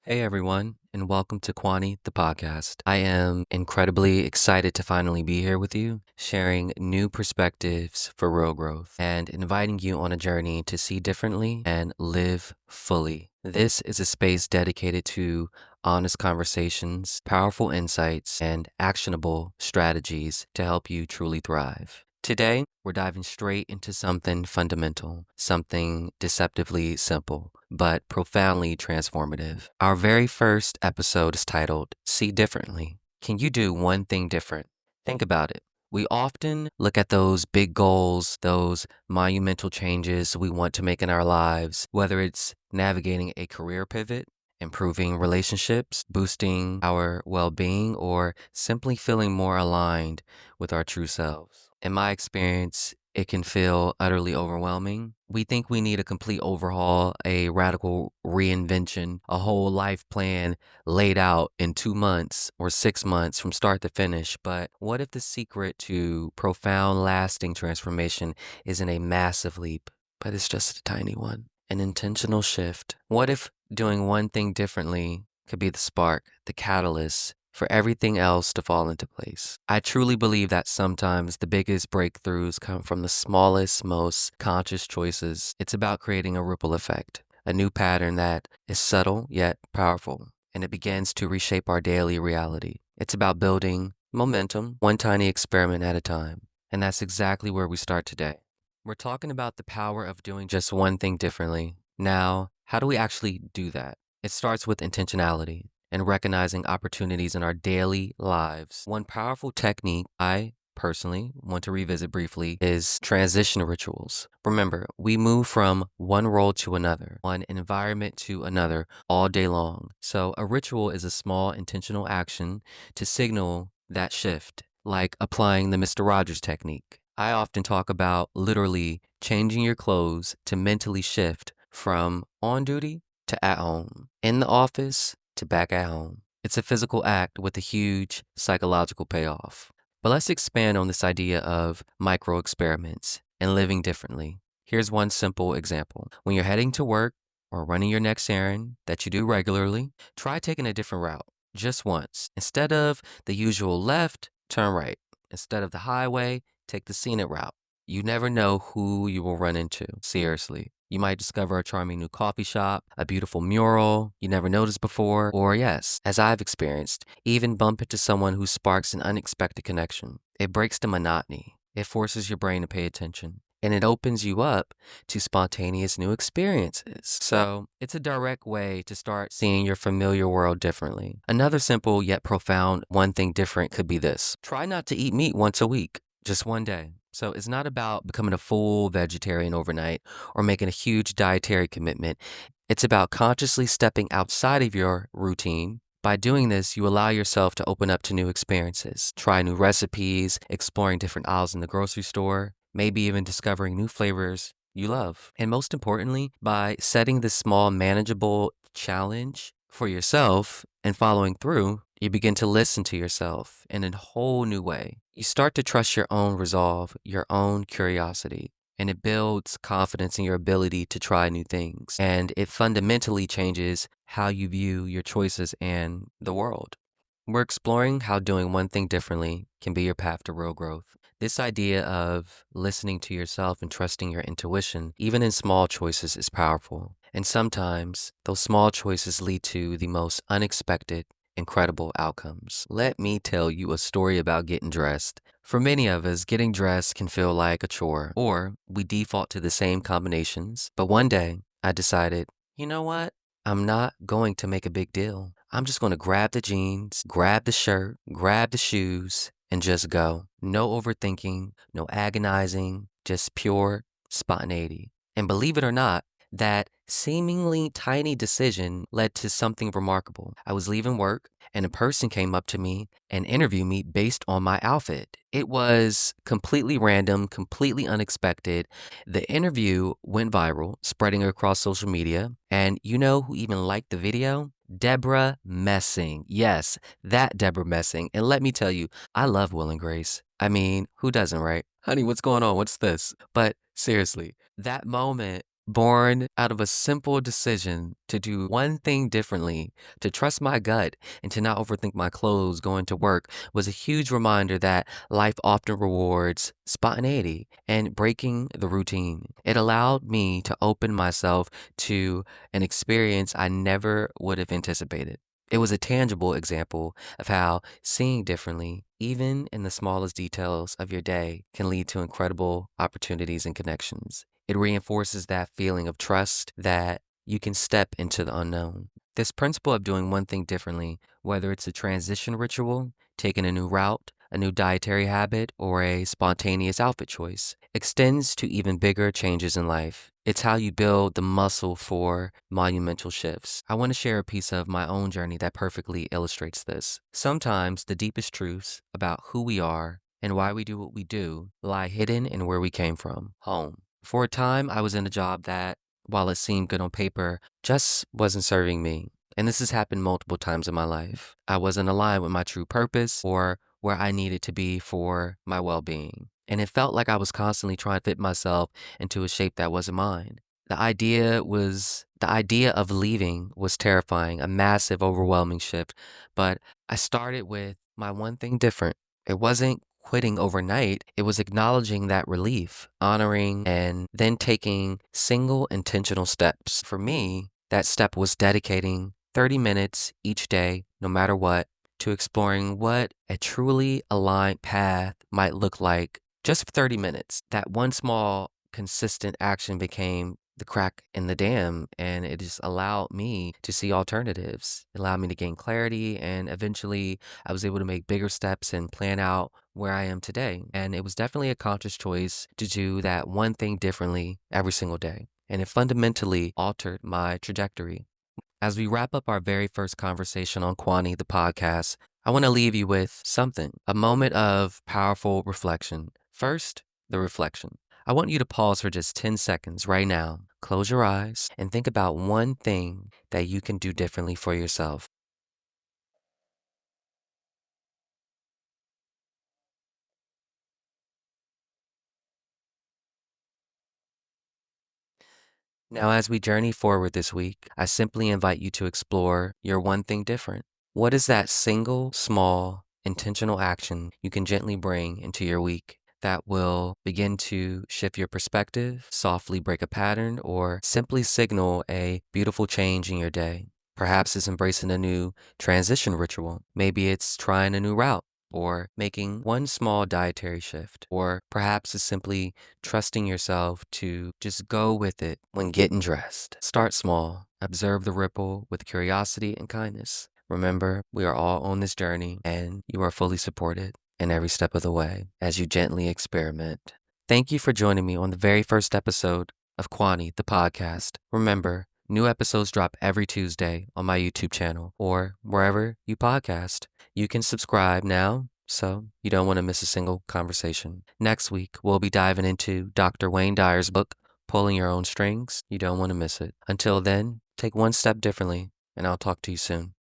Hey everyone, and welcome to Quanie, the podcast. I am incredibly excited to finally be here with you, sharing new perspectives for real growth and inviting you on a journey to see differently and live fully. This is a space dedicated to honest conversations, powerful insights, and actionable strategies to help you truly thrive. Today, we're diving straight into something fundamental, something deceptively simple, but profoundly transformative. Our very first episode is titled See Differently. Can you do one thing different? Think about it. We often look at those big goals, those monumental changes we want to make in our lives, whether it's navigating a career pivot, improving relationships, boosting our well being, or simply feeling more aligned with our true selves. In my experience, it can feel utterly overwhelming. We think we need a complete overhaul, a radical reinvention, a whole life plan laid out in 2 months or 6 months from start to finish. But what if the secret to profound, lasting transformation isn't a massive leap, but it's just a tiny one? An intentional shift. What if doing one thing differently could be the spark, the catalyst for everything else to fall into place? I truly believe that sometimes the biggest breakthroughs come from the smallest, most conscious choices. It's about creating a ripple effect, a new pattern that is subtle yet powerful, and it begins to reshape our daily reality. It's about building momentum, one tiny experiment at a time. And that's exactly where we start today. We're talking about the power of doing just one thing differently. Now, how do we actually do that? It starts with intentionality and recognizing opportunities in our daily lives. One powerful technique I personally want to revisit briefly is transition rituals. Remember, we move from one role to another, one environment to another all day long. So, a ritual is a small intentional action to signal that shift, like applying the Mr. Rogers technique. I often talk about literally changing your clothes to mentally shift from on duty to at home, in the office to back at home. It's a physical act with a huge psychological payoff. But let's expand on this idea of micro experiments and living differently. Here's one simple example. When you're heading to work or running your next errand that you do regularly, try taking a different route just once. Instead of the usual left, turn right. Instead of the highway, take the scenic route. You never know who you will run into, seriously. You might discover a charming new coffee shop, a beautiful mural you never noticed before, or yes, as I've experienced, even bump into someone who sparks an unexpected connection. It breaks the monotony. It forces your brain to pay attention. And it opens you up to spontaneous new experiences. So it's a direct way to start seeing your familiar world differently. Another simple yet profound one thing different could be this. Try not to eat meat once a week, just one day. So it's not about becoming a full vegetarian overnight or making a huge dietary commitment. It's about consciously stepping outside of your routine. By doing this, you allow yourself to open up to new experiences, try new recipes, exploring different aisles in the grocery store, maybe even discovering new flavors you love. And most importantly, by setting this small, manageable challenge for yourself and following through, you begin to listen to yourself in a whole new way. You start to trust your own resolve, your own curiosity, and it builds confidence in your ability to try new things. And it fundamentally changes how you view your choices and the world. We're exploring how doing one thing differently can be your path to real growth. This idea of listening to yourself and trusting your intuition, even in small choices, is powerful. And sometimes those small choices lead to the most unexpected, incredible outcomes. Let me tell you a story about getting dressed. For many of us, getting dressed can feel like a chore, or we default to the same combinations. But one day, I decided, you know what? I'm not going to make a big deal. I'm just going to grab the jeans, grab the shirt, grab the shoes, and just go. No overthinking, no agonizing, just pure spontaneity. And believe it or not, that seemingly tiny decision led to something remarkable. I was leaving work and a person came up to me and interviewed me based on my outfit. It was completely random, completely unexpected. The interview went viral, spreading across social media. And you know who even liked the video? Deborah Messing. Yes, that Deborah Messing. And let me tell you, I love Will and Grace. I mean, who doesn't, right? Honey, what's going on? What's this? But seriously, that moment born out of a simple decision to do one thing differently, to trust my gut, and to not overthink my clothes going to work was a huge reminder that life often rewards spontaneity and breaking the routine. It allowed me to open myself to an experience I never would have anticipated. It was a tangible example of how seeing differently, even in the smallest details of your day, can lead to incredible opportunities and connections. It reinforces that feeling of trust that you can step into the unknown. This principle of doing one thing differently, whether it's a transition ritual, taking a new route, a new dietary habit, or a spontaneous outfit choice, extends to even bigger changes in life. It's how you build the muscle for monumental shifts. I want to share a piece of my own journey that perfectly illustrates this. Sometimes the deepest truths about who we are and why we do what we do lie hidden in where we came from, home. For a time, I was in a job that, while it seemed good on paper, just wasn't serving me. And this has happened multiple times in my life. I wasn't aligned with my true purpose or where I needed to be for my well being. And it felt like I was constantly trying to fit myself into a shape that wasn't mine. The idea of leaving was terrifying, a massive, overwhelming shift. But I started with my one thing different. It wasn't quitting overnight. It was acknowledging that relief, honoring, and then taking single intentional steps. For me, that step was dedicating 30 minutes each day, no matter what, to exploring what a truly aligned path might look like just for 30 minutes. That one small, consistent action became the crack in the dam, and it just allowed me to see alternatives. It allowed me to gain clarity, and eventually I was able to make bigger steps and plan out where I am today. And it was definitely a conscious choice to do that one thing differently every single day. And it fundamentally altered my trajectory. As we wrap up our very first conversation on Quanie, the podcast, I want to leave you with something, a moment of powerful reflection. First, the reflection. I want you to pause for just 10 seconds right now. Close your eyes and think about one thing that you can do differently for yourself. Now, as we journey forward this week, I simply invite you to explore your one thing different. What is that single, small, intentional action you can gently bring into your week that will begin to shift your perspective, softly break a pattern, or simply signal a beautiful change in your day? Perhaps it's embracing a new transition ritual. Maybe it's trying a new route or making one small dietary shift, or perhaps it's simply trusting yourself to just go with it when getting dressed. Start small, observe the ripple with curiosity and kindness. Remember, we are all on this journey and you are fully supported in every step of the way as you gently experiment. Thank you for joining me on the very first episode of Quanie, the podcast. Remember, new episodes drop every Tuesday on my YouTube channel or wherever you podcast. You can subscribe now so you don't want to miss a single conversation. Next week, we'll be diving into Dr. Wayne Dyer's book, Pulling Your Own Strings. You don't want to miss it. Until then, take one step differently, and I'll talk to you soon.